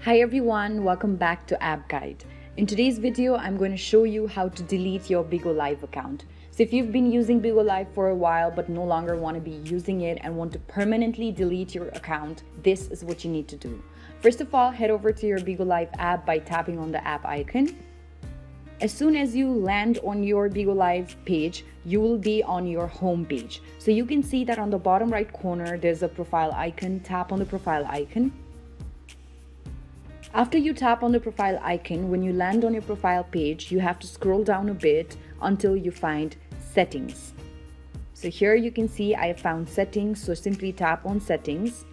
Hi everyone, welcome back to App Guide. In today's video, I'm going to show you how to delete your Bigo Live account. So if you've been using Bigo Live for a while but no longer want to be using it and want to permanently delete your account, this is what you need to do. First of all, head over to your Bigo Live app by tapping on the app icon. As soon as you land on your Bigo Live page, you will be on your home page. So you can see that on the bottom right corner, there's a profile icon. Tap on the profile icon. After you tap on the profile icon, when you land on your profile page, you have to scroll down a bit until you find settings. So here you can see I have found settings, so simply tap on settings.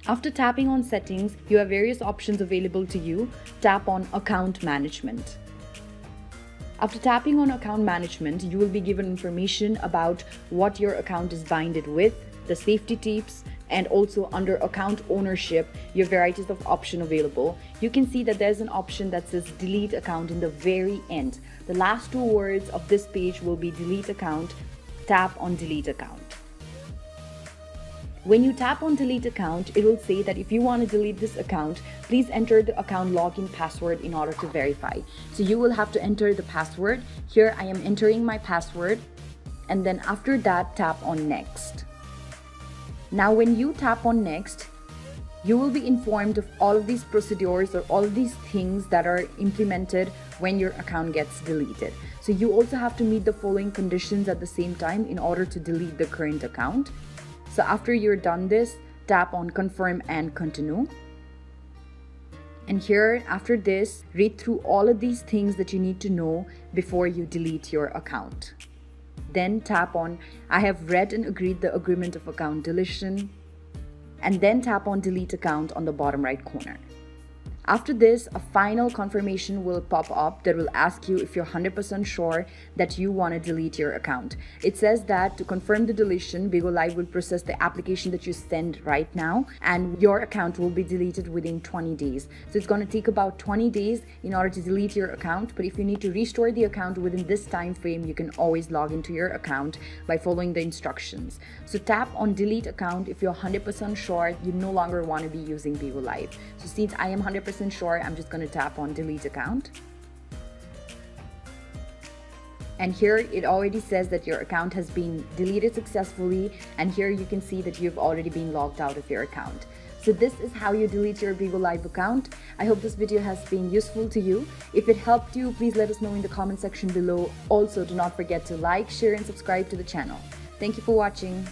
After tapping on settings, you have various options available to you. Tap on account management. After tapping on account management, you will be given information about what your account is binded with, the safety tips, and also under account ownership, your varieties of option available. You can see that there's an option that says delete account in the very end. The last two words of this page will be delete account. Tap on delete account. When you tap on delete account, it will say that if you want to delete this account, please enter the account login password in order to verify. So you will have to enter the password. Here I am entering my password, and then after that tap on next. Now when you tap on next, you will be informed of all of these procedures or all of these things that are implemented when your account gets deleted. So you also have to meet the following conditions at the same time in order to delete the current account. So after you're done this, tap on confirm and continue. And here after this, read through all of these things that you need to know before you delete your account. Then tap on I have read and agreed the agreement of account deletion, and then tap on delete account on the bottom right corner. After this, a final confirmation will pop up that will ask you if you're 100% sure that you want to delete your account. It says that to confirm the deletion, Bigo Live will process the application that you send right now, and your account will be deleted within 20 days. So it's going to take about 20 days in order to delete your account, but if you need to restore the account within this time frame, you can always log into your account by following the instructions. So tap on delete account if you're 100% sure you no longer want to be using Bigo Live. So since I am 100% sure, I'm just going to tap on delete account. And here it already says that your account has been deleted successfully, and here you can see that you've already been logged out of your account. So this is how you delete your Bigo Live account. I hope this video has been useful to you. If it helped you, please let us know in the comment section below. Also, do not forget to like, share, and subscribe to the channel. Thank you for watching.